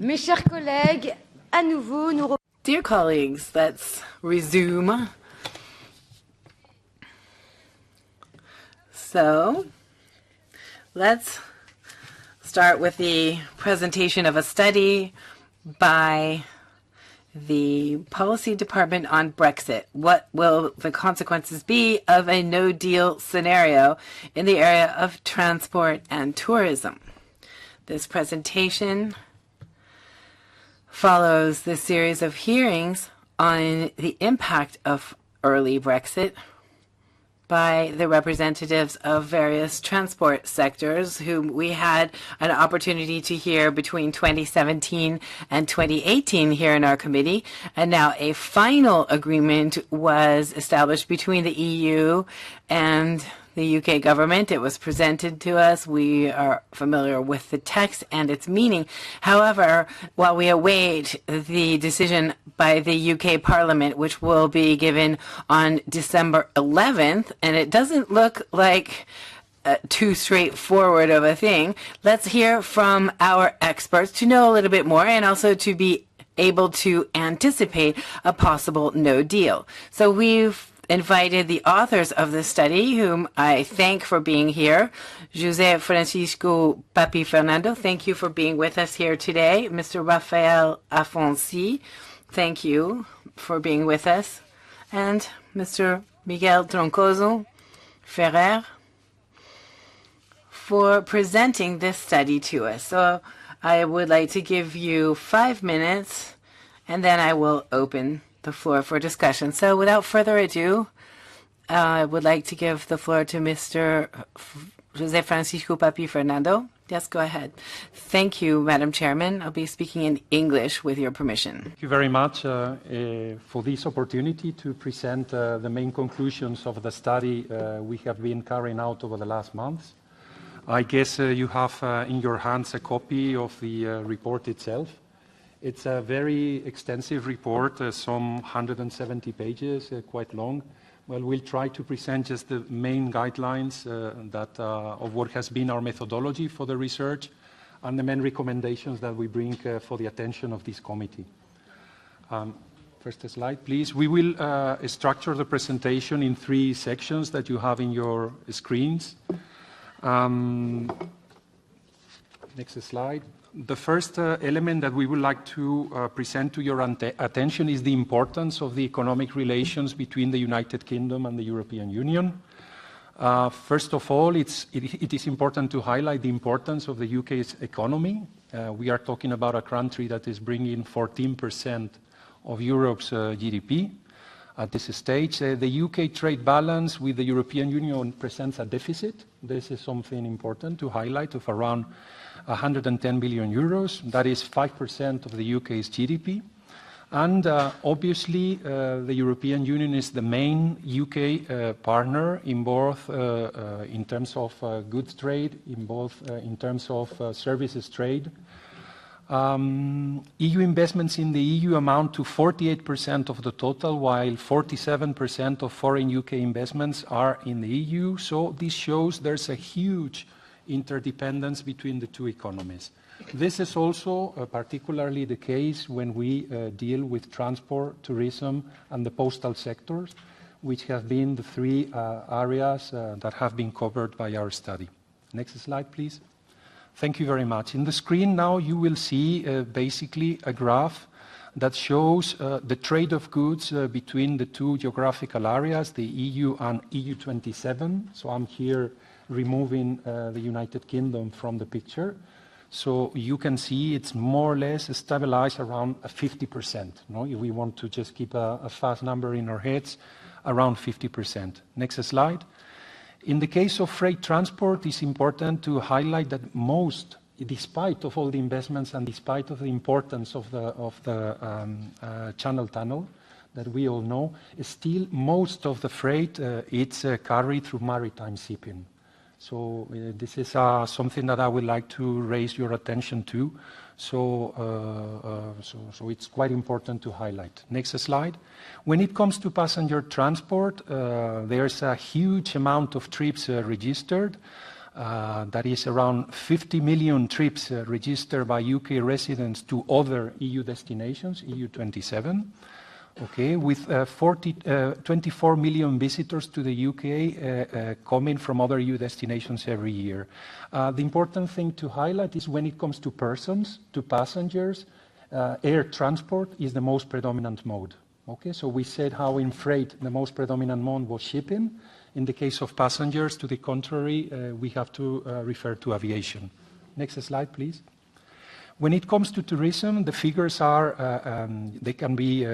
Mes chers collègues, à nouveau, nous... Dear colleagues, let's resume. So, let's start with the presentation of a study by the Policy Department on Brexit. What will the consequences be of a no-deal scenario in the area of transport and tourism? This presentation follows the series of hearings on the impact of early Brexit by the representatives of various transport sectors whom we had an opportunity to hear between 2017 and 2018 here in our committee. And now a final agreement was established between the EU and the UK government. It was presented to us. We are familiar with the text and its meaning. However, while we await the decision by the UK Parliament, which will be given on December 11th, and it doesn't look like too straightforward of a thing, let's hear from our experts to know a little bit more and also to be able to anticipate a possible no deal. So we've invited the authors of this study, whom I thank for being here. José Francisco Papi Fernando, thank you for being with us here today. Mr. Rafael Afonsi, thank you for being with us. And Mr. Miguel Troncoso Ferrer for presenting this study to us. So I would like to give you 5 minutes, and then I will open the floor for discussion. So without further ado, I would like to give the floor to Mr. José Francisco Papi Fernando. Yes, go ahead. Thank you, Madam Chairman. I'll be speaking in English with your permission. Thank you very much for this opportunity to present the main conclusions of the study we have been carrying out over the last months. I guess you have in your hands a copy of the report itself. It's a very extensive report, some 170 pages, quite long. Well, we'll try to present just the main guidelines of what has been our methodology for the research and the main recommendations that we bring for the attention of this committee. First slide, please. We will structure the presentation in 3 sections that you have in your screens. Next slide. The first element that we would like to present to your attention is the importance of the economic relations between the United Kingdom and the European Union. First of all, it is important to highlight the importance of the UK's economy. We are talking about a country that is bringing 14% of Europe's GDP. At this stage, the UK trade balance with the European Union presents a deficit. This is something important to highlight, of around 110 billion euros. That is 5% of the UK's GDP. And obviously, the European Union is the main UK partner in both in terms of goods trade, in terms of services trade. EU investments in the EU amount to 48% of the total, while 47% of foreign UK investments are in the EU. So this shows there's a huge interdependence between the two economies. This is also particularly the case when we deal with transport, tourism, and the postal sectors, which have been the 3 areas that have been covered by our study. Next slide, please. Thank you very much. In the screen now you will see basically a graph that shows the trade of goods between the 2 geographical areas, the EU and EU27. So I'm here removing the United Kingdom from the picture. So you can see it's more or less stabilized around 50%. No? If we want to just keep a fast number in our heads, around 50%. Next slide. In the case of freight transport, it's important to highlight that most, despite of all the investments and despite of the importance of the Channel Tunnel that we all know, still most of the freight it's carried through maritime shipping. So this is something that I would like to raise your attention to. So it's quite important to highlight. Next slide. When it comes to passenger transport, there's a huge amount of trips registered. That is around 50 million trips registered by UK residents to other EU destinations, EU 27. Okay, with 24 million visitors to the UK coming from other EU destinations every year. The important thing to highlight is when it comes to persons, to passengers, air transport is the most predominant mode. Okay, so we said how in freight the most predominant mode was shipping. In the case of passengers, to the contrary, we have to refer to aviation. Next slide, please. When it comes to tourism, the figures are, they can be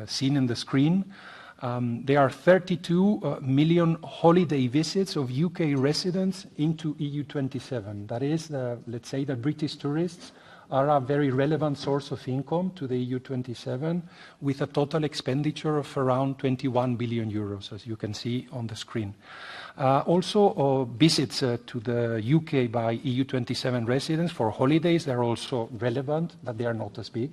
seen in the screen. There are 32 million holiday visits of UK residents into EU 27. That is, let's say that British tourists are a very relevant source of income to the EU 27 with a total expenditure of around 21 billion euros, as you can see on the screen. Also, visits to the UK by EU 27 residents for holidays, they're also relevant, but they are not as big.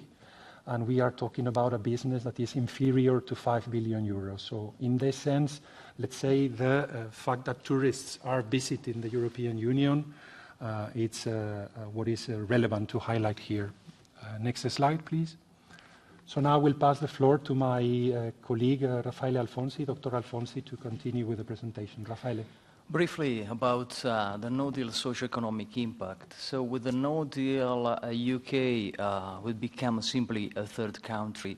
And we are talking about a business that is inferior to 5 billion euros. So in this sense, let's say the fact that tourists are visiting the European Union, it's what is relevant to highlight here. Next slide, please. So now we'll pass the floor to my colleague, Raffaele Alfonsi, Dr. Alfonsi, to continue with the presentation. Raffaele. Briefly about the no deal socioeconomic impact. So with the no deal, UK will become simply a third country.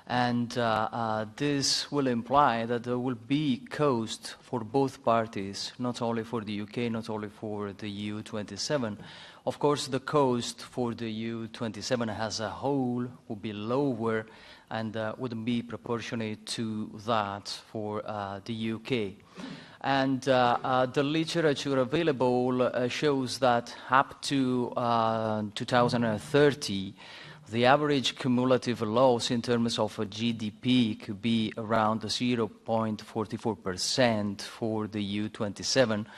And this will imply that there will be cost for both parties, not only for the UK, not only for the EU 27. Of course, the cost for the EU 27 as a whole will be lower and wouldn't be proportionate to that for the UK. And the literature available shows that up to 2030, the average cumulative loss in terms of GDP could be around 0.44% for the EU 27,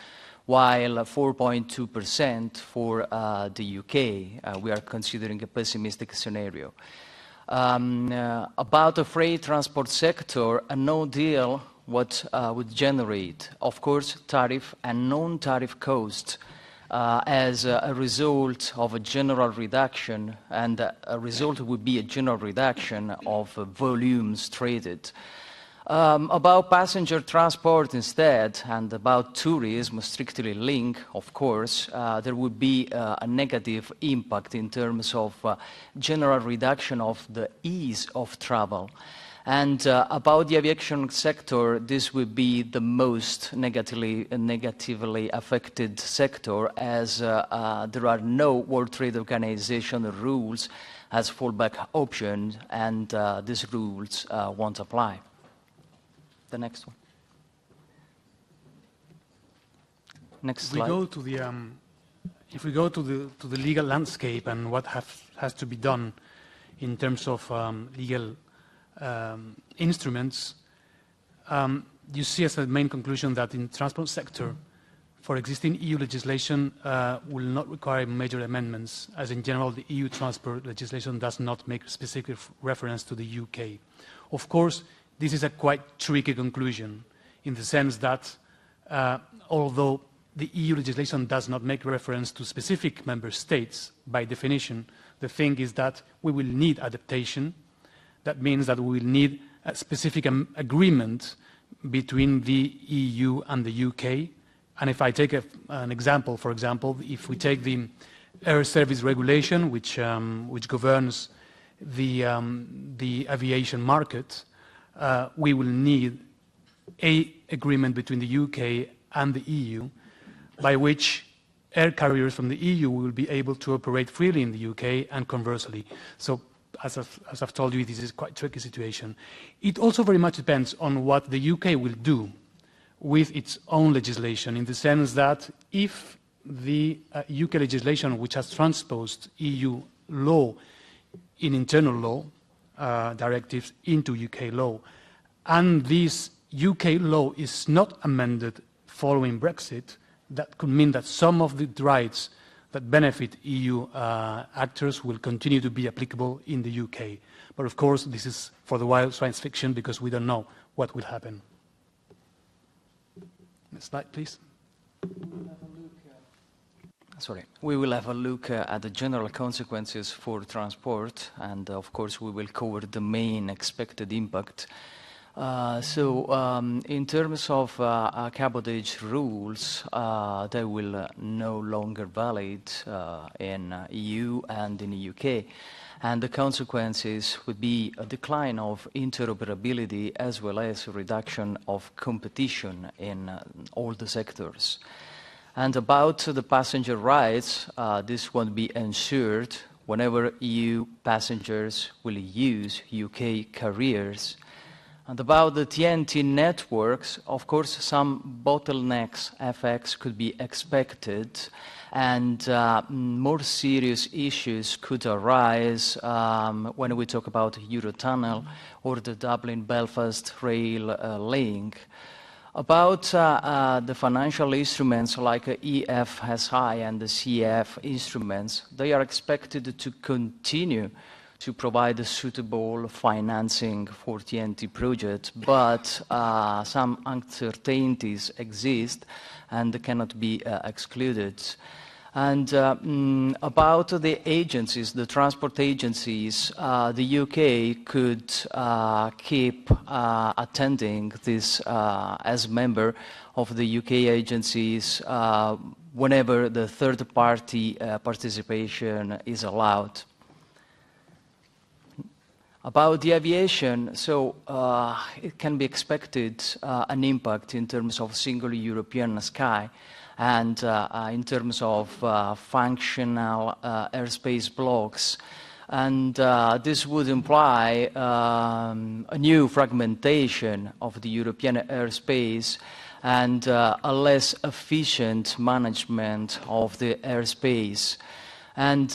while 4.2% for the UK. We are considering a pessimistic scenario. About the freight transport sector, a no deal would generate, of course, tariff and non-tariff costs as a result of a general reduction, and a result would be a general reduction of volumes traded. About passenger transport instead, and about tourism strictly linked, of course, there would be a negative impact in terms of general reduction of the ease of travel. And about the aviation sector, this would be the most negatively affected sector, as there are no World Trade Organization rules as fallback option, and these rules won't apply. The next one. Next slide. If we go to the legal landscape and what has to be done in terms of legal instruments, you see as a main conclusion that in the transport sector, for existing EU legislation will not require major amendments, as in general the EU transport legislation does not make specific reference to the UK. Of course, this is a quite tricky conclusion in the sense that although the EU legislation does not make reference to specific member states by definition, the thing is that we will need adaptation. That means that we will need a specific agreement between the EU and the UK. And if I take an example, for example, if we take the air service regulation, which governs the aviation market, we will need an agreement between the UK and the EU, by which air carriers from the EU will be able to operate freely in the UK and conversely. So, as I've told you, this is quite a tricky situation. It also very much depends on what the UK will do with its own legislation, in the sense that if the UK legislation, which has transposed EU law in internal law directives into UK law, and this UK law is not amended following Brexit, that could mean that some of the rights that benefit EU actors will continue to be applicable in the UK. But of course, this is for the wild science fiction because we don't know what will happen. Next slide, please. We'll have a look we will have a look at the general consequences for transport, and of course we will cover the main expected impact. In terms of cabotage rules, they will no longer valid in EU and in the UK. And the consequences would be a decline of interoperability as well as a reduction of competition in all the sectors. And about the passenger rights, this won't be ensured whenever EU passengers will use UK carriers. And about the TNT networks, of course, some bottlenecks effects could be expected, and more serious issues could arise when we talk about Eurotunnel or the Dublin-Belfast rail link. About the financial instruments like EFSI and the CF instruments, they are expected to continue to provide a suitable financing for TNT projects, but some uncertainties exist and cannot be excluded. And about the agencies, the transport agencies, the UK could keep attending this as member of the UK agencies whenever the third-party participation is allowed. About the aviation, so it can be expected an impact in terms of single European sky and in terms of functional airspace blocks. And this would imply a new fragmentation of the European airspace and a less efficient management of the airspace. And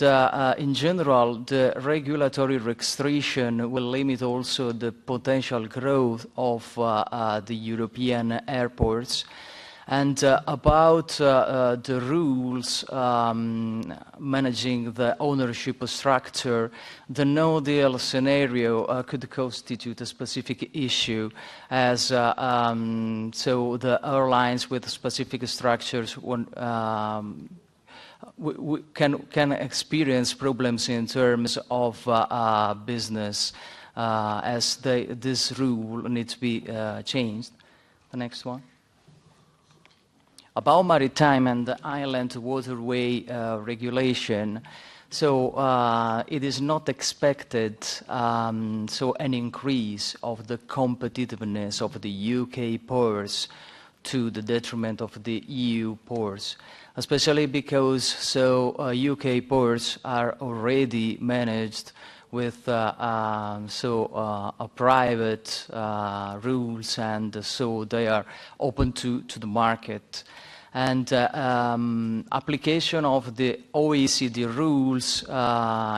in general, the regulatory restriction will limit also the potential growth of the European airports. And about the rules managing the ownership structure, the no-deal scenario could constitute a specific issue, as so the airlines with specific structures can experience problems in terms of business, as this rule needs to be changed. The next one. About maritime and the island waterway regulation, so it is not expected so an increase of the competitiveness of the UK ports to the detriment of the EU ports, especially because so UK ports are already managed with a private rules, and so they are open to the market. And application of the OECD rules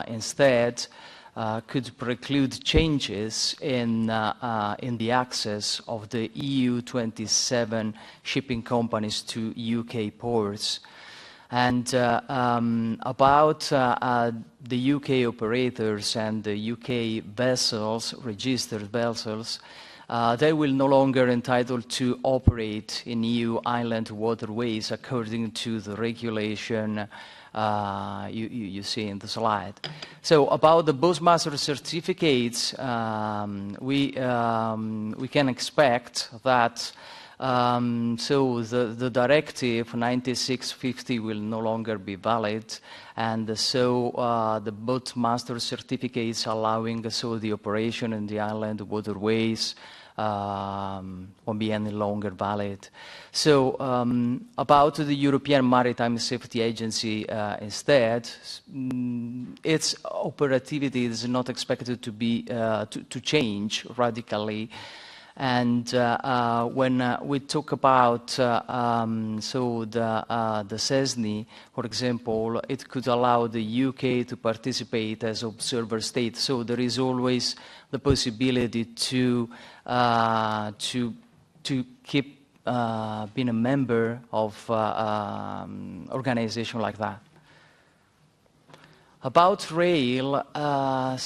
instead could preclude changes in the access of the EU 27 shipping companies to UK ports. And about the UK operators and the UK vessels, registered vessels, they will no longer entitled to operate in EU island waterways according to the regulation you see in the slide. So about the Bushmaster certificates, we can expect that so the directive 96/50 will no longer be valid, and so the Boatmaster certificates allowing so the operation in the island waterways won't be any longer valid. So about the European Maritime Safety Agency instead, its operativity is not expected to be to change radically. And when we talk about so the CESNI, for example, it could allow the UK to participate as observer state. So there is always the possibility to keep being a member of organization like that. About rail, are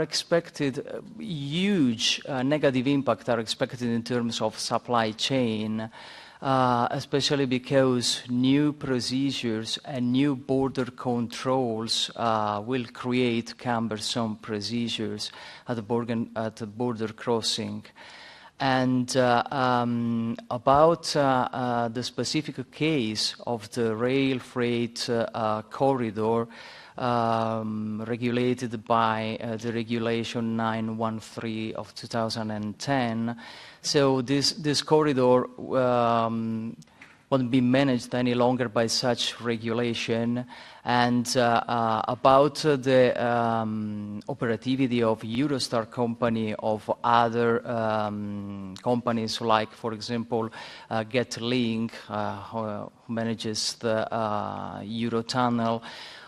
expected huge negative impact are expected in terms of supply chain, especially because new procedures and new border controls will create cumbersome procedures at the border crossing. And about the specific case of the rail freight corridor regulated by the Regulation 913 of 2010, so this corridor won't be managed any longer by such regulation. And about the operativity of Eurostar company, of other companies like, for example, GetLink, who manages the Eurotunnel,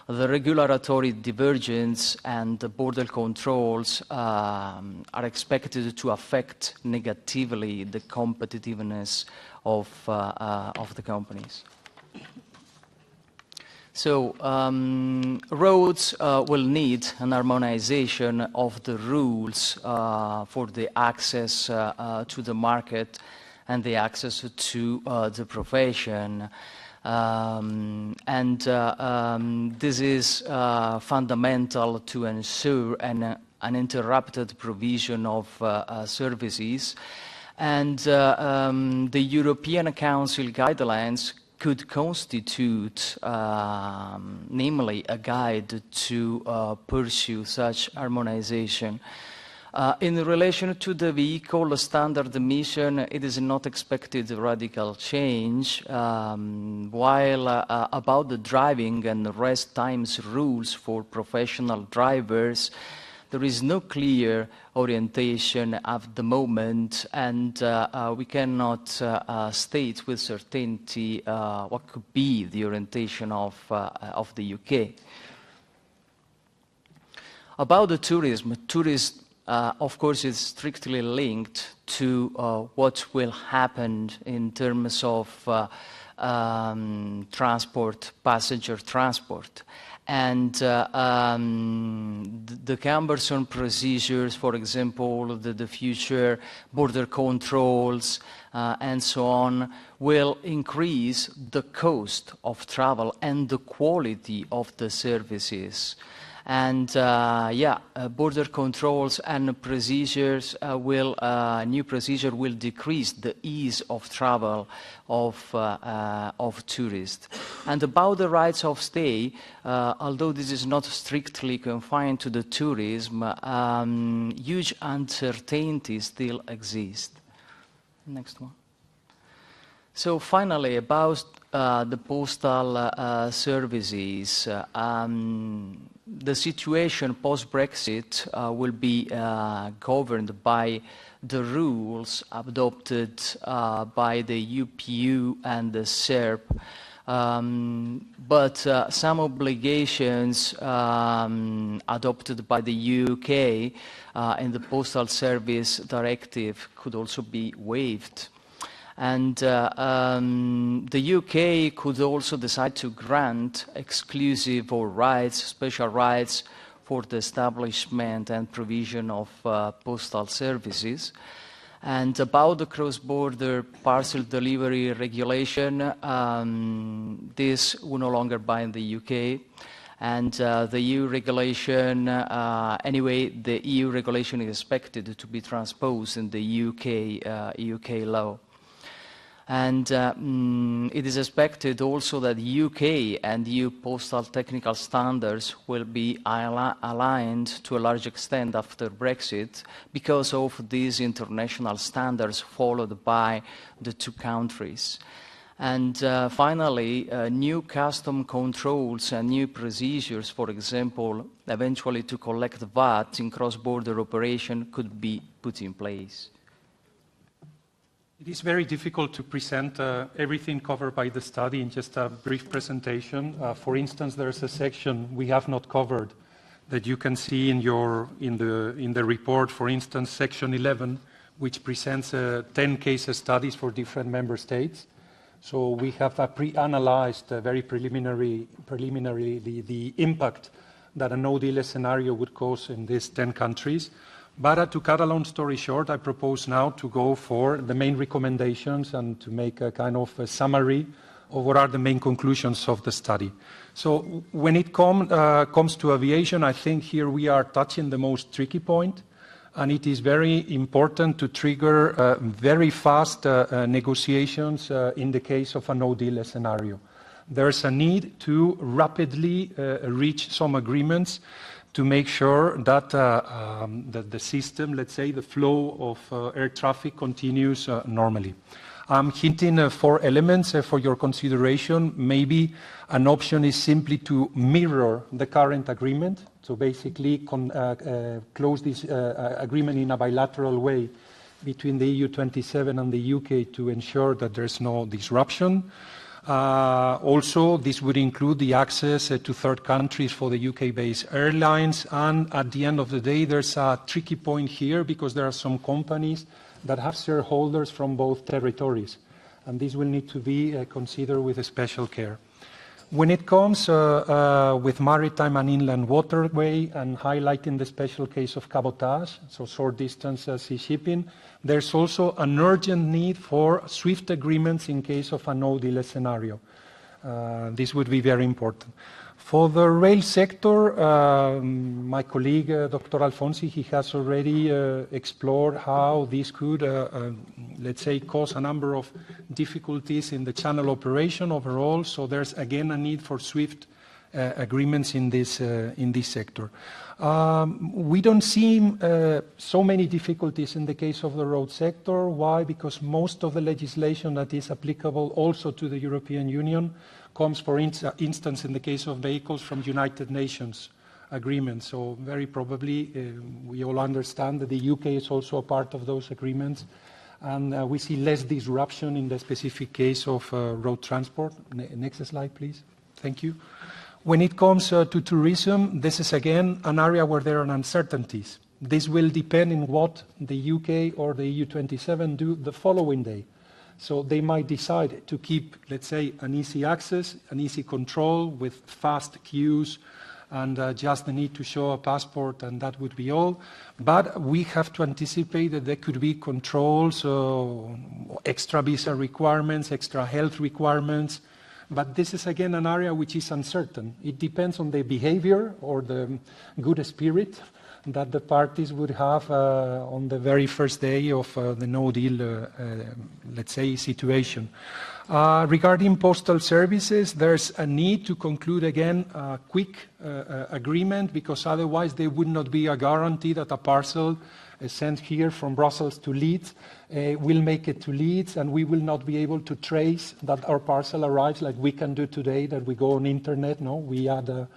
the regulatory divergence and the border controls are expected to affect negatively the competitiveness of the companies. So roads will need an harmonization of the rules for the access to the market and the access to the profession. This is fundamental to ensure an uninterrupted provision of services. And the European Council guidelines could constitute, namely, a guide to pursue such harmonization. In relation to the vehicle standard emission, it is not expected radical change, while about the driving and rest times rules for professional drivers, there is no clear orientation at the moment, and we cannot state with certainty what could be the orientation of the UK. About the tourism, of course, is strictly linked to what will happen in terms of transport, passenger transport. And the cumbersome procedures, for example, the future border controls and so on, will increase the cost of travel and the quality of the services. And border controls and procedures new procedure will decrease the ease of travel of tourists. And about the rights of stay, although this is not strictly confined to the tourism, huge uncertainties still exist. Next one. So finally, about the postal services, the situation post-Brexit will be governed by the rules adopted by the UPU and the SERP, but some obligations adopted by the UK in the Postal Service Directive could also be waived. And the UK could also decide to grant exclusive or rights, special rights for the establishment and provision of postal services. And about the cross-border parcel delivery regulation, this will no longer bind the UK. And the EU regulation, anyway, the EU regulation is expected to be transposed in the UK law. And it is expected also that UK and EU postal technical standards will be aligned to a large extent after Brexit because of these international standards followed by the two countries. And finally, new custom controls and new procedures, for example, eventually to collect VAT in cross-border operation could be put in place. It is very difficult to present everything covered by the study in just a brief presentation. For instance, there's a section we have not covered that you can see in the report. For instance, section 11, which presents 10 case studies for different member states. So we have pre-analyzed very preliminarily the impact that a no-deal scenario would cause in these 10 countries. But to cut a long story short, I propose now to go for the main recommendations and to make a kind of a summary of what are the main conclusions of the study. So when it comes to aviation, I think here we are touching the most tricky point, and it is very important to trigger very fast negotiations in the case of a no-deal scenario. There's a need to rapidly reach some agreements to make sure that the system, let's say, the flow of air traffic continues normally. I'm hinting 4 elements for your consideration. Maybe an option is simply to mirror the current agreement, so basically close this agreement in a bilateral way between the EU 27 and the UK to ensure that there's no disruption. Also, this would include the access to third countries for the UK-based airlines. And at the end of the day, there's a tricky point here because there are some companies that have shareholders from both territories. And this will need to be considered with special care. When it comes with maritime and inland waterway and highlighting the special case of cabotage, so short distance sea shipping, there's also an urgent need for swift agreements in case of a no-deal scenario. This would be very important. For the rail sector, my colleague, Dr. Alfonsi, he has already explored how this could, let's say, cause a number of difficulties in the channel operation overall. So there's, again, a need for swift agreements in this sector. We don't see so many difficulties in the case of the road sector. Why? Because most of the legislation that is applicable also to the European Union comes, for instance, in the case of vehicles from United Nations agreements. So very probably we all understand that the UK is also a part of those agreements. And we see less disruption in the specific case of road transport. Next slide, please. Thank you. When it comes to tourism, this is again an area where there are uncertainties. This will depend on what the UK or the EU 27 do the following day. So they might decide to keep, let's say, an easy access, an easy control with fast queues and just the need to show a passport, and that would be all. But we have to anticipate that there could be controls, extra visa requirements, extra health requirements. But this is, again, an area which is uncertain. It depends on the behavior or the good spirit that the parties would have on the very first day of the no-deal, let's say, situation. Regarding postal services, there's a need to conclude, again, a quick agreement, because otherwise there would not be a guarantee that a parcel sent here from Brussels to Leeds will make it to Leeds, and we will not be able to trace that our parcel arrives like we can do today, that we go on internet, no? We add a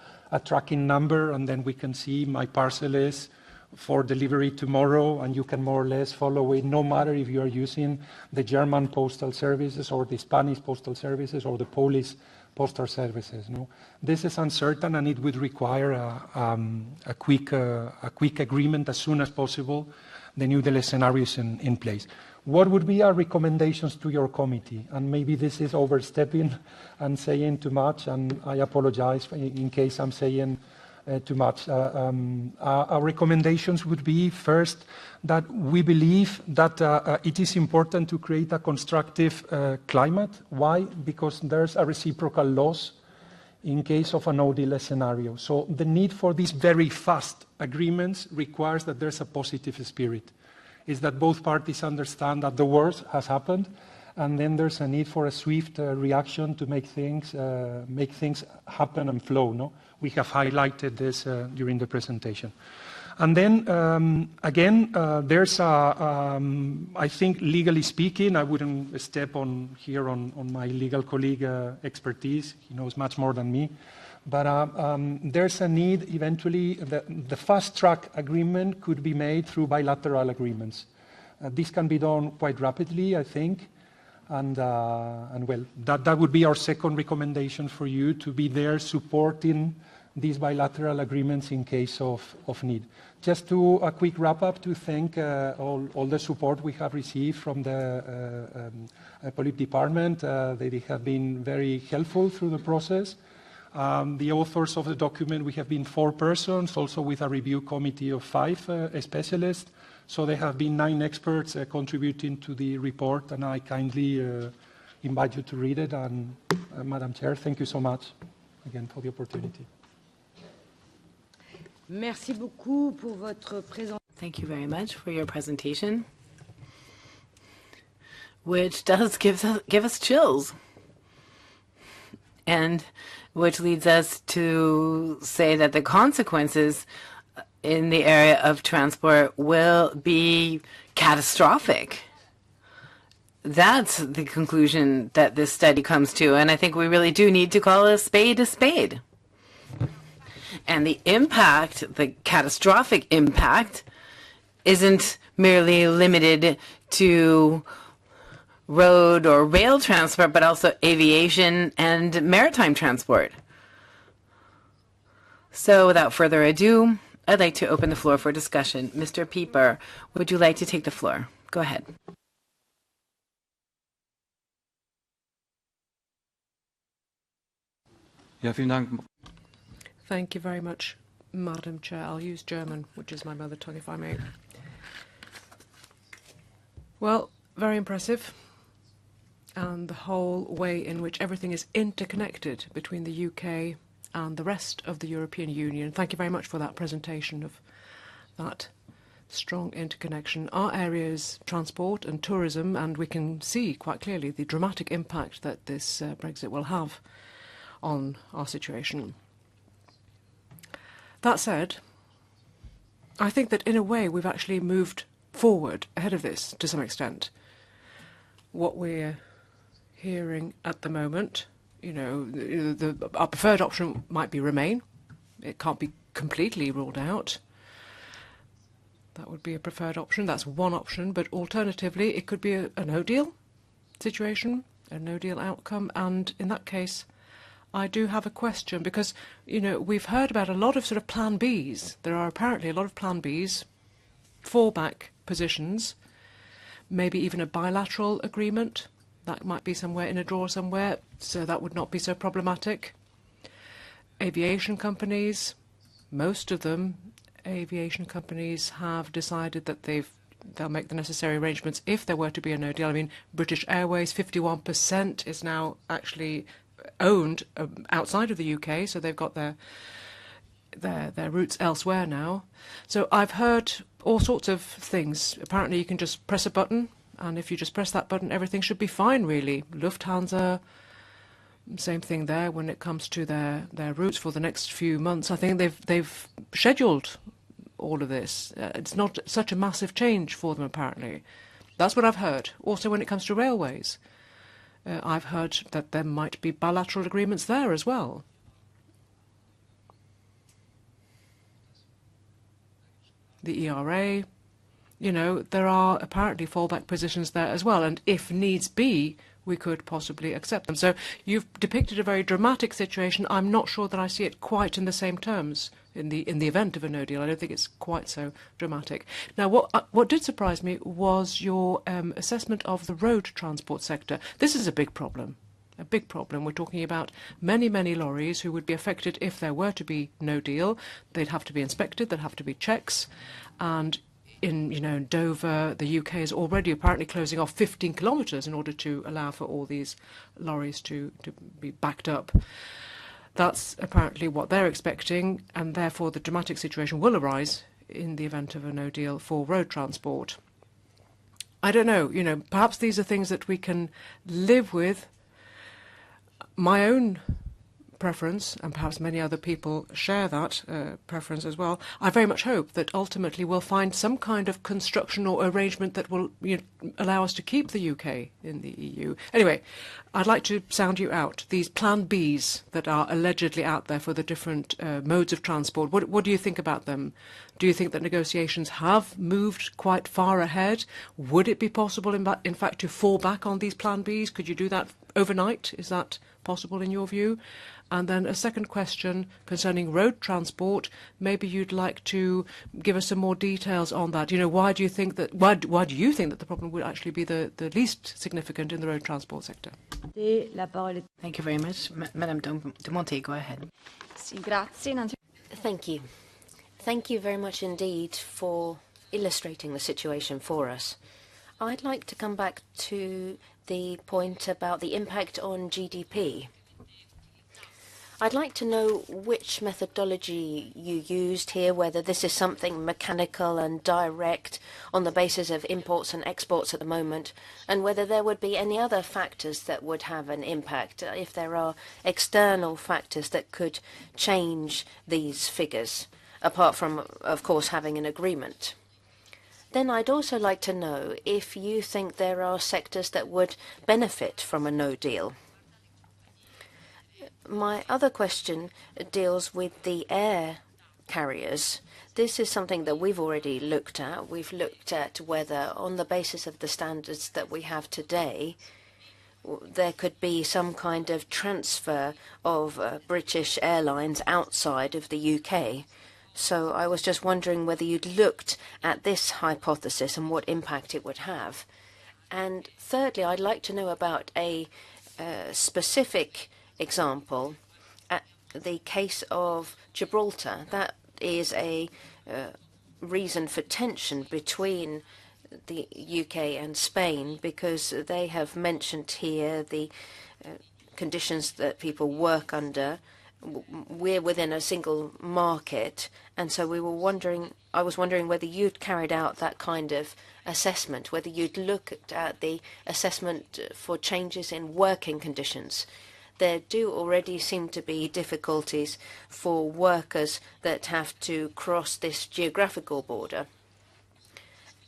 tracking number, and then we can see my parcel is for delivery tomorrow, and you can more or less follow it, no matter if you are using the German postal services or the Spanish postal services or the Polish postal services. No, this is uncertain, and it would require a quick agreement as soon as possible. The new deal scenario is in place. What would be our recommendations to your committee? And maybe this is overstepping and saying too much, and I apologize in case I'm saying too much. Our recommendations would be, first, that we believe that it is important to create a constructive climate. Why? Because there's a reciprocal loss in case of a no-deal scenario. So the need for these very fast agreements requires that there's a positive spirit. Is that both parties understand that the worst has happened, and then there's a need for a swift reaction to make things happen and flow. No, we have highlighted this during the presentation. And then, again, there's I think, legally speaking, I wouldn't step on here on my legal colleague expertise. He knows much more than me. But there's a need, eventually, the fast-track agreement could be made through bilateral agreements. This can be done quite rapidly, I think. And well, that would be our second recommendation for you, to be there supporting these bilateral agreements in case of need. Just to a quick wrap-up, to thank all the support we have received from the Police Department. They have been very helpful through the process. The authors of the document, we have been 4 persons, also with a review committee of 5 specialists. So there have been 9 experts contributing to the report, and I kindly invite you to read it. And Madam Chair, thank you so much again for the opportunity. Merci beaucoup pour votre présentation. Thank you very much for your presentation, which does give us chills, and which leads us to say that the consequences in the area of transport will be catastrophic. That's the conclusion that this study comes to, and I think we really do need to call a spade a spade. And the impact, the catastrophic impact, isn't merely limited to road or rail transport, but also aviation and maritime transport. So without further ado, I'd like to open the floor for discussion. Mr. Pieper, would you like to take the floor? Go ahead. Ja, vielen Dank. Thank you very much, Madam Chair. I'll use German, which is my mother tongue, if I may. Well, very impressive. And the whole way in which everything is interconnected between the UK and the rest of the European Union. Thank you very much for that presentation of that strong interconnection. Our areas, transport and tourism, and we can see quite clearly the dramatic impact that this Brexit will have on our situation. That said, I think that in a way we've actually moved forward ahead of this to some extent. What we're hearing at the moment, you know, our preferred option might be remain. It can't be completely ruled out. That would be a preferred option. That's one option. But alternatively, it could be a no-deal situation, a no-deal outcome. And in that case, I do have a question because, you know, we've heard about a lot of sort of plan Bs. There are apparently a lot of plan Bs, fallback positions, maybe even a bilateral agreement. That might be somewhere in a drawer somewhere, so that would not be so problematic. Aviation companies, most of them, aviation companies have decided that they'll make the necessary arrangements if there were to be a no deal. I mean, British Airways, 51% is now actually owned outside of the UK, so they've got their routes elsewhere now. So I've heard all sorts of things. Apparently you can just press a button, and if you just press that button, everything should be fine, really. Lufthansa, same thing there when it comes to their routes for the next few months. I think they've scheduled all of this. It's not such a massive change for them, apparently. That's what I've heard. Also, when it comes to railways, I've heard that there might be bilateral agreements there as well. The ERA, you know, there are apparently fallback positions there as well, and if needs be, we could possibly accept them. So you've depicted a very dramatic situation. I'm not sure that I see it quite in the same terms in the event of a no deal. I don't think it's quite so dramatic. Now, what did surprise me was your assessment of the road transport sector. This is a big problem. A big problem. We're talking about many, many lorries who would be affected if there were to be no deal. They'd have to be inspected. There'd have to be checks, and in Dover, the UK is already apparently closing off 15 kilometres in order to allow for all these lorries to be backed up. That's apparently what they're expecting, and therefore the dramatic situation will arise in the event of a no deal for road transport. I don't know, perhaps these are things that we can live with. My own preference, and perhaps many other people share that preference as well, I very much hope that ultimately we'll find some kind of construction or arrangement that will allow us to keep the UK in the EU. Anyway, I'd like to sound you out. These Plan Bs that are allegedly out there for the different modes of transport, what do you think about them? Do you think that negotiations have moved quite far ahead? Would it be possible, in fact, to fall back on these Plan Bs? Could you do that overnight? Is that possible in your view? And then a second question concerning road transport. Maybe you'd like to give us some more details on that. Why do you think that the problem would actually be the least significant in the road transport sector? La parole est... Thank you very much. Madame de Monte, go ahead. Sì, grazie. Thank you. Thank you very much indeed for illustrating the situation for us. I'd like to come back to the point about the impact on GDP. I'd like to know which methodology you used here, whether this is something mechanical and direct on the basis of imports and exports at the moment, and whether there would be any other factors that would have an impact, if there are external factors that could change these figures, apart from, of course, having an agreement. Then I'd also like to know if you think there are sectors that would benefit from a no deal. My other question deals with the air carriers. This is something that we've already looked at. We've looked at whether, on the basis of the standards that we have today, there could be some kind of transfer of British Airlines outside of the UK. So I was just wondering whether you'd looked at this hypothesis and what impact it would have. And thirdly, I'd like to know about a specific example, the case of Gibraltar. That is a reason for tension between the UK and Spain, because they have mentioned here the conditions that people work under. We're within a single market, and so I was wondering whether you'd carried out that kind of assessment, whether you'd looked at the assessment for changes in working conditions. There do already seem to be difficulties for workers that have to cross this geographical border.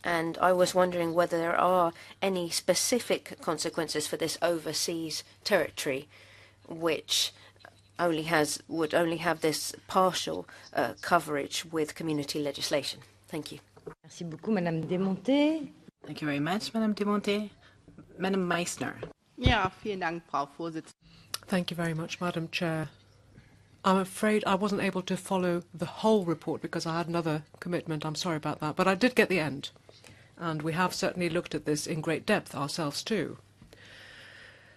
And I was wondering whether there are any specific consequences for this overseas territory, which would only have this partial coverage with community legislation. Thank you. Merci beaucoup, Madame de Monte. Thank you very much, Madame de Monte. Madame Meissner. Ja, vielen Dank, Frau Vorsitzende. Thank you very much, Madam Chair. I'm afraid I wasn't able to follow the whole report because I had another commitment. I'm sorry about that. But I did get the end. And we have certainly looked at this in great depth ourselves too.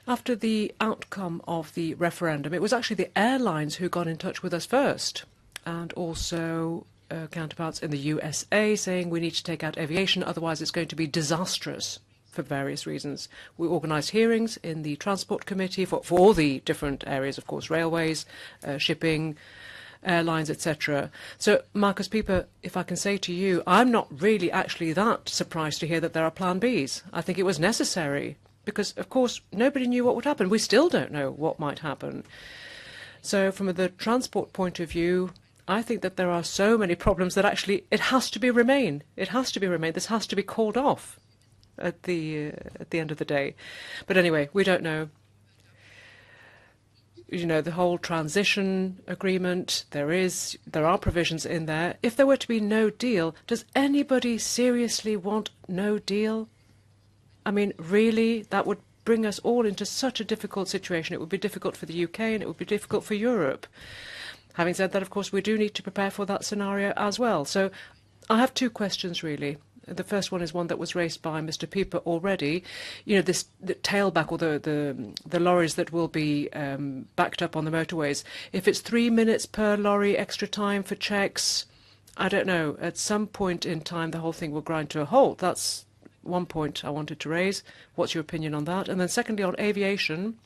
After the outcome of the referendum, it was actually the airlines who got in touch with us first, and also counterparts in the USA saying we need to take out aviation, otherwise it's going to be disastrous for various reasons. We organised hearings in the Transport Committee for all the different areas, of course, railways, shipping, airlines, etc. So, Markus Pieper, if I can say to you, I'm not really actually that surprised to hear that there are Plan Bs. I think it was necessary because, of course, nobody knew what would happen. We still don't know what might happen. So, from the transport point of view, I think that there are so many problems that actually it has to be remain. It has to be remain. This has to be called off at the end of the day. But anyway, we don't know. You know, the whole transition agreement, there are provisions in there. If there were to be no deal, does anybody seriously want no deal? I mean, really, that would bring us all into such a difficult situation. It would be difficult for the UK and it would be difficult for Europe. Having said that, of course, we do need to prepare for that scenario as well. So I have two questions, really. The first one is one that was raised by Mr. Pieper already. You know, the tailback or the lorries that will be backed up on the motorways. If it's 3 minutes per lorry, extra time for checks, I don't know. At some point in time, the whole thing will grind to a halt. That's one point I wanted to raise. What's your opinion on that? And then secondly, on aviation,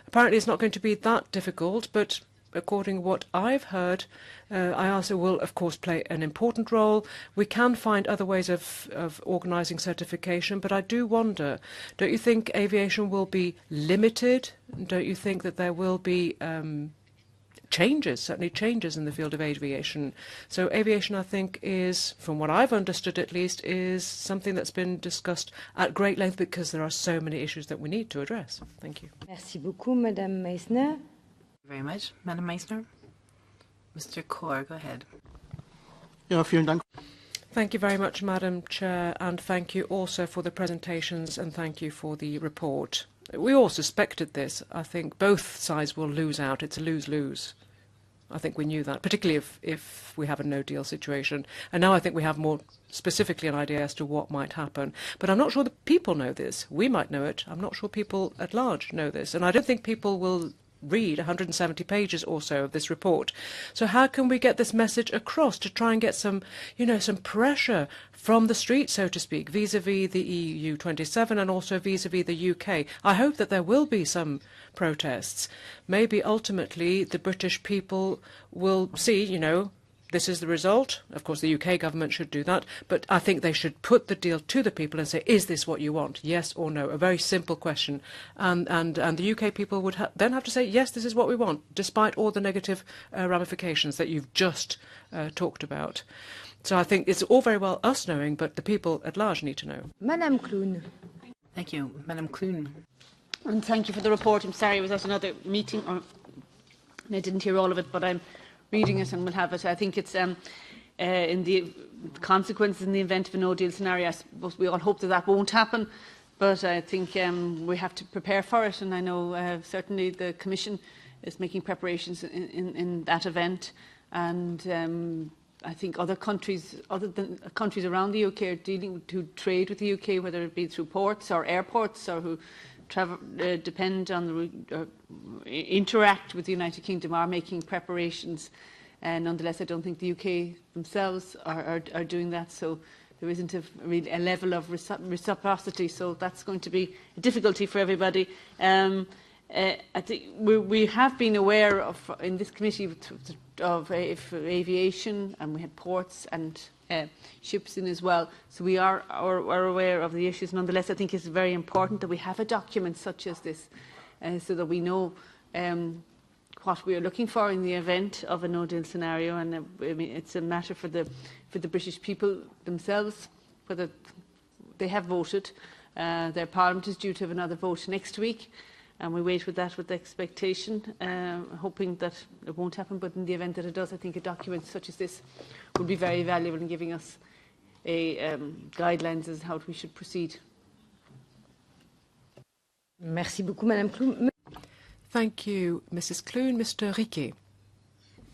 apparently it's not going to be that difficult, but according to what I've heard, IASA will, of course, play an important role. We can find other ways of organising certification, but I do wonder, don't you think aviation will be limited? Don't you think that there will be changes, certainly changes in the field of aviation? So aviation, I think, is, from what I've understood at least, is something that's been discussed at great length because there are so many issues that we need to address. Thank you. Merci beaucoup, Madame Meissner. Very much, Madam Meissner. Mr. Kaur, go ahead. Ja, vielen Dank. Thank you very much, Madam Chair, and thank you also for the presentations and thank you for the report. We all suspected this. I think both sides will lose out. It's a lose-lose. I think we knew that, particularly if we have a no-deal situation. And now I think we have more specifically an idea as to what might happen. But I'm not sure the people know this. We might know it. I'm not sure people at large know this. And I don't think people will read 170 pages or so of this report. So how can we get this message across to try and get some, some pressure from the street, so to speak, vis-à-vis the EU 27 and also vis-à-vis the UK? I hope that there will be some protests. Maybe ultimately the British people will see, this is the result. Of course, the UK government should do that, but I think they should put the deal to the people and say, is this what you want? Yes or no? A very simple question. And the UK people would then have to say, yes, this is what we want, despite all the negative ramifications that you've just talked about. So I think it's all very well us knowing, but the people at large need to know. Madame Clune. Thank you. Madame Clune. And thank you for the report. I'm sorry I was at another meeting and I didn't hear all of it, but I'm reading it and we'll have it. I think it's in the consequences in the event of a no-deal scenario. I suppose we all hope that that won't happen, but I think we have to prepare for it. And I know certainly the Commission is making preparations in that event. And I think other countries countries around the UK are dealing to trade with the UK, whether it be through ports or airports, or who depend on interact with the United Kingdom, are making preparations. And nonetheless, I don't think the UK themselves are doing that. So there isn't a level of reciprocity. So that's going to be a difficulty for everybody. I think we have been aware of, in this committee, of aviation, and we had ports and ships in as well. So we are aware of the issues. Nonetheless, I think it's very important that we have a document such as this, so that we know what we are looking for in the event of a no-deal scenario. And I mean, it's a matter for the British people themselves, whether they have voted. Their Parliament is due to have another vote next week, and we wait with that with expectation, hoping that it won't happen. But in the event that it does, I think a document such as this would be very valuable in giving us guidelines as how we should proceed. Merci beaucoup, Madame Clune. Thank you, Mrs. Clune. Mr. Riquet.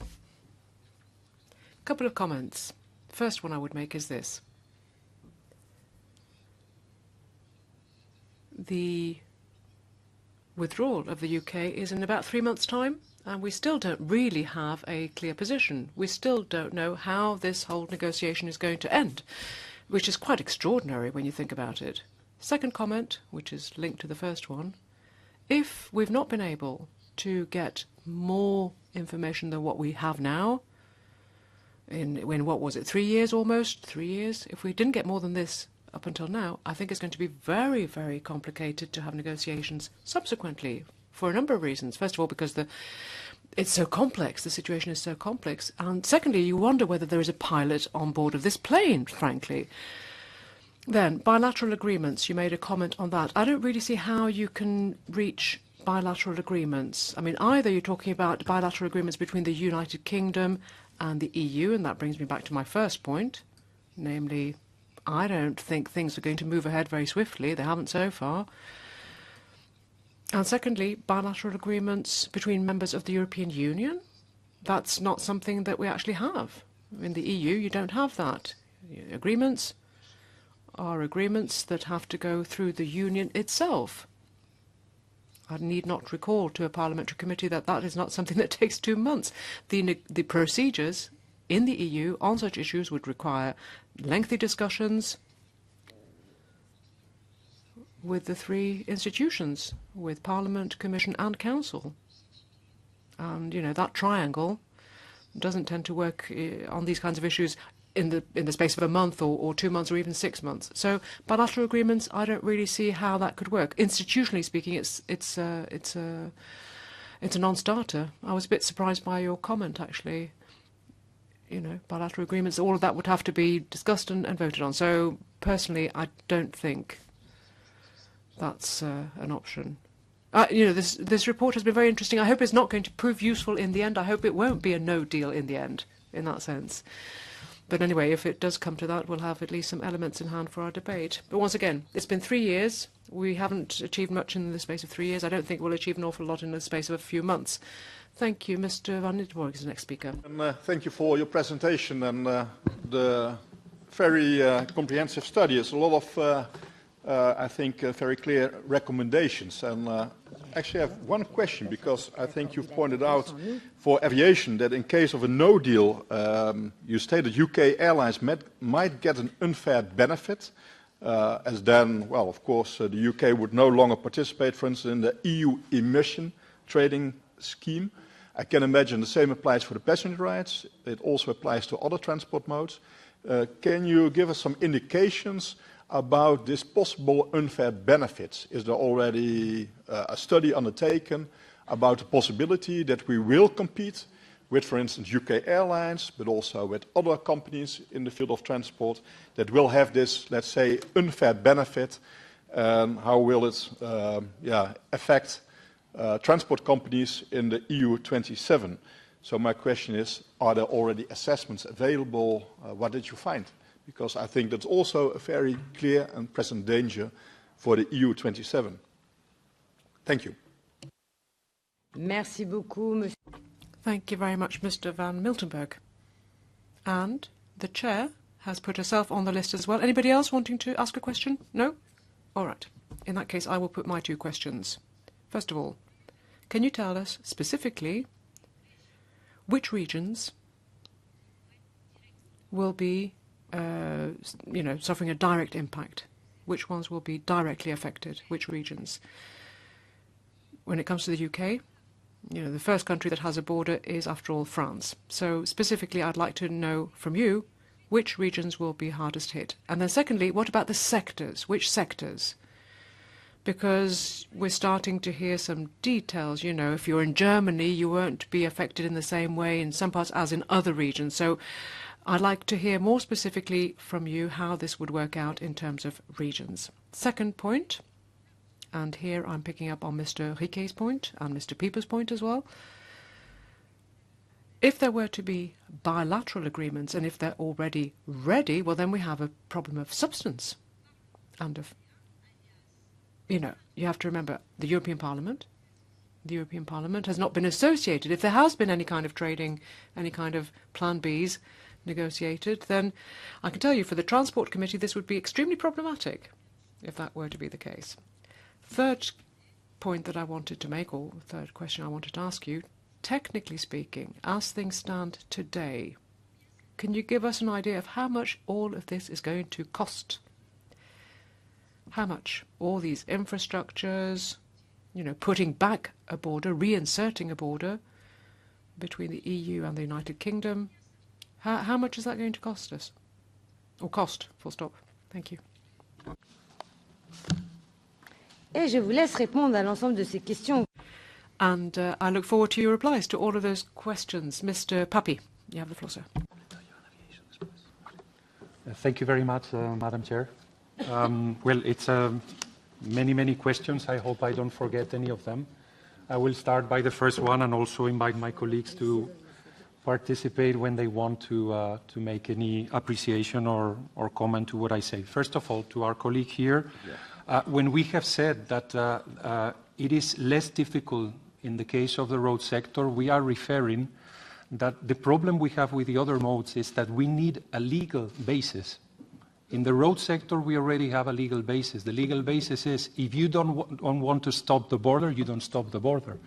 A couple of comments. First one I would make is this. The withdrawal of the UK is in about 3 months' time, and we still don't really have a clear position. We still don't know how this whole negotiation is going to end, which is quite extraordinary when you think about it. Second comment, which is linked to the first one, if we've not been able to get more information than what we have now, in what was it, 3 years almost? 3 years? If we didn't get more than this up until now, I think it's going to be very, very complicated to have negotiations subsequently for a number of reasons. First of all, because it's so complex, the situation is so complex. And secondly, you wonder whether there is a pilot on board of this plane, frankly. Then, bilateral agreements, you made a comment on that. I don't really see how you can reach bilateral agreements. I mean, either you're talking about bilateral agreements between the United Kingdom and the EU, and that brings me back to my first point, namely, I don't think things are going to move ahead very swiftly. They haven't so far. And secondly, bilateral agreements between members of the European Union. That's not something that we actually have. In the EU, you don't have that. Agreements are agreements that have to go through the Union itself. I need not recall to a parliamentary committee that that is not something that takes 2 months. The procedures in the EU on such issues would require lengthy discussions with the 3 institutions, with Parliament, Commission and Council. And, that triangle doesn't tend to work on these kinds of issues in the space of a month or 2 months or even 6 months. So bilateral agreements, I don't really see how that could work. Institutionally speaking, it's a non-starter. I was a bit surprised by your comment, actually. Bilateral agreements, all of that would have to be discussed and voted on. So personally, I don't think that's an option. This report has been very interesting. I hope it's not going to prove useful in the end. I hope it won't be a no deal in the end, in that sense. But anyway, if it does come to that, we'll have at least some elements in hand for our debate. But once again, it's been 3 years. We haven't achieved much in the space of 3 years. I don't think we'll achieve an awful lot in the space of a few months. Thank you. Mr. Van Nittenborg is the next speaker. And, thank you for your presentation and the very comprehensive study. It's a lot of, I think, very clear recommendations. And actually I have one question, because I think you've pointed out for aviation that in case of a no deal, you stated UK airlines might get an unfair benefit, as then, well, of course, the UK would no longer participate, for instance, in the EU emission trading scheme. I can imagine the same applies for the passenger rights. It also applies to other transport modes. Can you give us some indications about this possible unfair benefits? Is there already a study undertaken about the possibility that we will compete with, for instance, UK airlines, but also with other companies in the field of transport that will have this, let's say, unfair benefit? How will it affect transport companies in the EU 27? So my question is, are there already assessments available? What did you find? Because I think that's also a very clear and present danger for the EU 27. Thank you. Merci beaucoup, monsieur. Thank you very much, Mr. Van Miltenburg. And the chair has put herself on the list as well. Anybody else wanting to ask a question? No? All right. In that case, I will put my two questions. First of all, can you tell us specifically which regions will be suffering a direct impact? Which ones will be directly affected? Which regions? When it comes to the UK, the first country that has a border is, after all, France. So specifically, I'd like to know from you which regions will be hardest hit. And then secondly, what about the sectors? Which sectors? Because we're starting to hear some details. If you're in Germany, you won't be affected in the same way in some parts as in other regions. So I'd like to hear more specifically from you how this would work out in terms of regions. Second point, and here I'm picking up on Mr. Riquet's point and Mr. Pieper's point as well. If there were to be bilateral agreements, and if they're already ready, well, then we have a problem of substance and of you have to remember the European Parliament. The European Parliament has not been associated. If there has been any kind of trading, any kind of Plan Bs negotiated, then I can tell you for the Transport Committee this would be extremely problematic if that were to be the case. Third point that I wanted to make, or third question I wanted to ask you, technically speaking, as things stand today, can you give us an idea of how much all of this is going to cost? How much? All these infrastructures, putting back a border, reinserting a border between the EU and the United Kingdom. How much is that going to cost us? Or cost, full stop. Thank you. Et je vous laisse répondre à l'ensemble de ces questions. And I look forward to your replies to all of those questions. Mr. Papi, you have the floor, sir. Thank you very much, Madam Chair. Well, it's many, many questions. I hope I don't forget any of them. I will start by the first one and also invite my colleagues to participate when they want to make any appreciation or comment to what I say. First of all, to our colleague here, when we have said that it is less difficult in the case of the road sector, we are referring that the problem we have with the other modes is that we need a legal basis. In the road sector, we already have a legal basis. The legal basis is if you don't want to stop the border, you don't stop the border.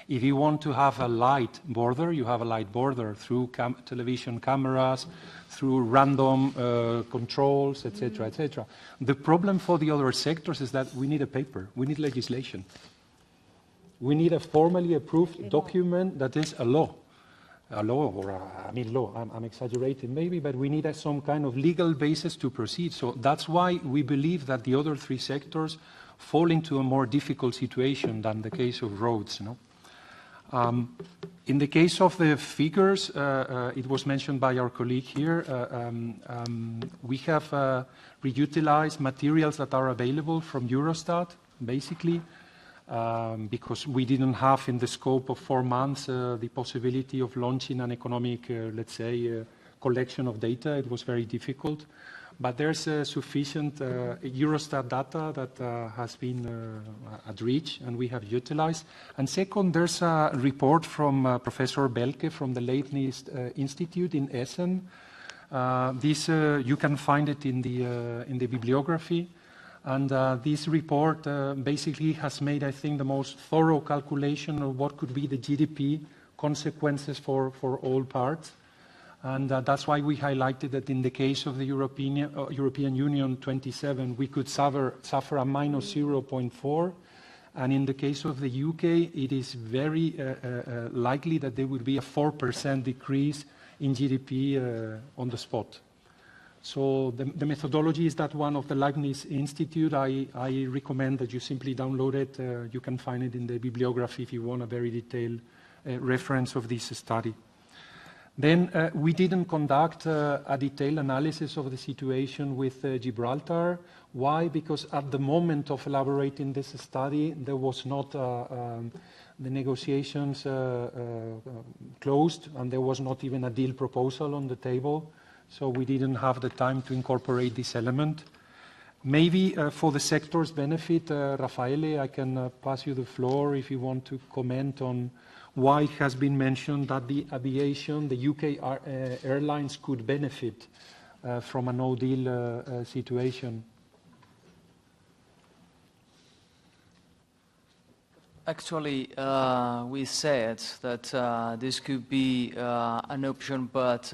If you want to have a light border, you have a light border through television cameras, through random controls, etc., etc. The problem for the other sectors is that we need a paper. We need legislation. We need a formally approved document that is a law. Law, I'm exaggerating maybe, but we need some kind of legal basis to proceed. So that's why we believe that the other three sectors fall into a more difficult situation than the case of roads. In the case of the figures, it was mentioned by our colleague here, we have reutilized materials that are available from Eurostat, basically, because we didn't have in the scope of 4 months the possibility of launching an economic, let's say, collection of data. It was very difficult. But there's sufficient Eurostat data that has been at reach and we have utilized. And second, there's a report from Professor Belke from the Leibniz Institute in Essen. This you can find it in the bibliography. And this report basically has made, I think, the most thorough calculation of what could be the GDP consequences for all parts. And that's why we highlighted that in the case of the European Union 27, we could suffer a minus 0.4. And in the case of the UK, it is very likely that there would be a 4% decrease in GDP on the spot. So the methodology is that one of the Leibniz Institute. I recommend that you simply download it. You can find it in the bibliography if you want a very detailed reference of this study. Then we didn't conduct a detailed analysis of the situation with Gibraltar. Why? Because at the moment of elaborating this study, there was not the negotiations closed, and there was not even a deal proposal on the table. So we didn't have the time to incorporate this element. Maybe for the sector's benefit, Raffaele, I can pass you the floor if you want to comment on why it has been mentioned that the aviation, the UK airlines could benefit from a no-deal situation. Actually, we said that this could be an option, but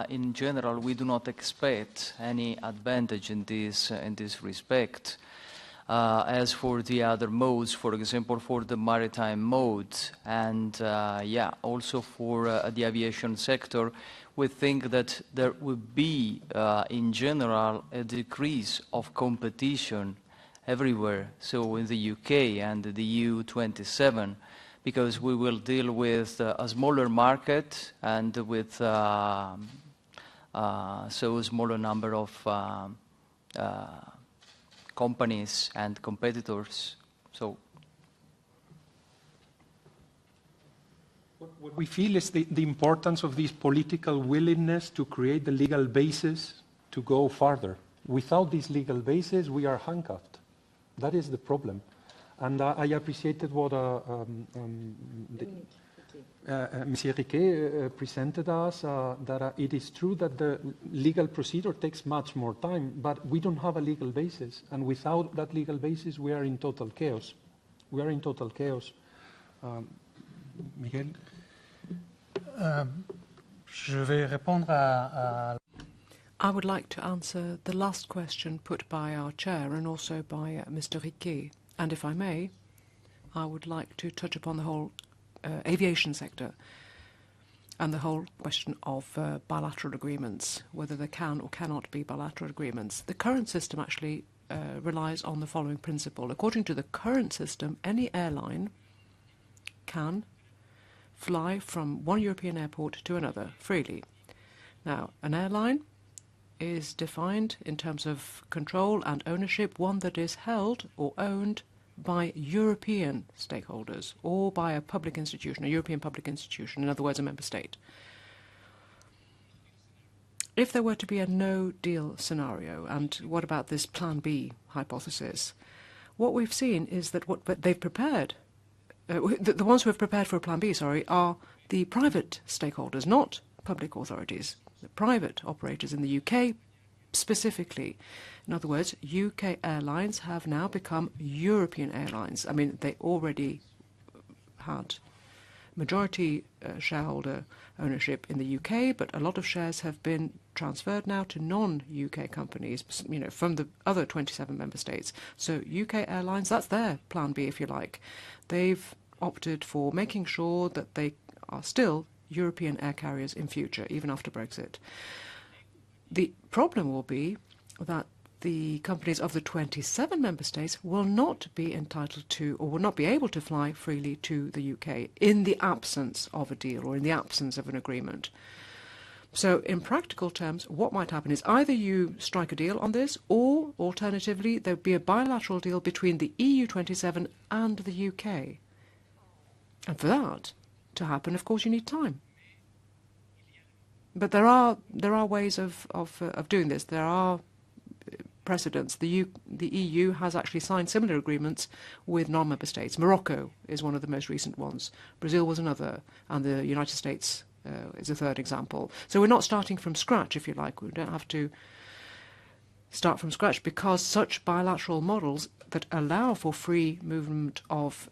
in general, we do not expect any advantage in this respect. As for the other modes, for example, for the maritime mode, and also for the aviation sector, we think that there would be, in general, a decrease of competition everywhere, so in the UK and the EU27, because we will deal with a smaller market and with so a smaller number of companies and competitors. So what we feel is the importance of this political willingness to create the legal basis to go further. Without this legal basis, we are handcuffed. That is the problem. And I appreciated what Monsieur Riquet presented us, that it is true that the legal procedure takes much more time, but we don't have a legal basis. And without that legal basis, we are in total chaos. We are in total chaos. Miguel? Je vais répondre à I would like to answer the last question put by our chair and also by Mr. Riquet. And if I may, I would like to touch upon the whole aviation sector and the whole question of bilateral agreements, whether there can or cannot be bilateral agreements. The current system actually relies on the following principle. According to the current system, any airline can fly from one European airport to another freely. Now, an airline is defined in terms of control and ownership, one that is held or owned by European stakeholders or by a public institution, a European public institution, in other words, a member state. If there were to be a no-deal scenario, and what about this Plan B hypothesis, what we've seen is that what they've prepared, the ones who have prepared for a Plan B, are the private stakeholders, not public authorities. The private operators in the UK specifically. In other words, UK airlines have now become European airlines. I mean, they already had majority shareholder ownership in the UK, but a lot of shares have been transferred now to non-UK companies, from the other 27 member states. So UK airlines, that's their Plan B, if you like. They've opted for making sure that they are still European air carriers in future, even after Brexit. The problem will be that the companies of the 27 member states will not be entitled to or will not be able to fly freely to the UK in the absence of a deal or in the absence of an agreement. So in practical terms, what might happen is either you strike a deal on this, or alternatively there would be a bilateral deal between the EU27 and the UK. And for that to happen, of course, you need time. But there are ways of doing this. There are precedents. The EU has actually signed similar agreements with non-member states. Morocco is one of the most recent ones. Brazil was another, and the United States is a third example. So we're not starting from scratch, if you like. We don't have to start from scratch, because such bilateral models that allow for free movement of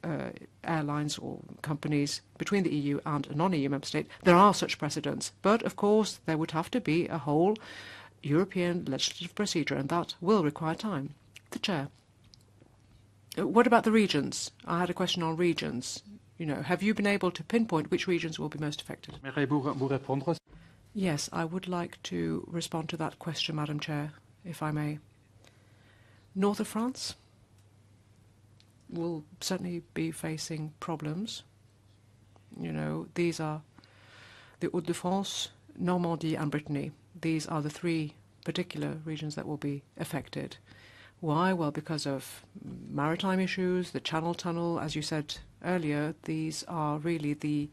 airlines or companies between the EU and a non-EU member state, there are such precedents. But, of course, there would have to be a whole European legislative procedure, and that will require time. The Chair. What about the regions? I had a question on regions. You know, have you been able to pinpoint which regions will be most affected? Yes, I would like to respond to that question, Madam Chair, if I may. North of France will certainly be facing problems. You know, these are the Hauts-de-France, Normandy and Brittany. These are the three particular regions that will be affected. Why? Well, because of maritime issues, the Channel Tunnel, as you said earlier, these are really the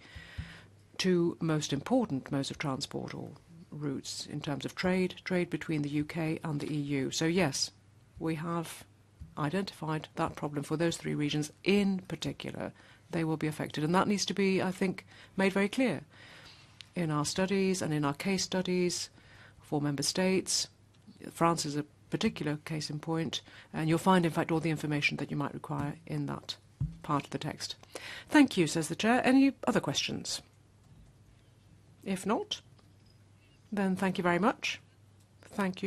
two most important modes of transport or routes in terms of trade between the UK and the EU. So yes, we have identified that problem for those three regions in particular. They will be affected, and that needs to be, I think, made very clear in our studies and in our case studies for member states. France is a particular case in point, and you'll find, in fact, all the information that you might require in that part of the text. Thank you, says the Chair. Any other questions? If not, then thank you very much. Thank you.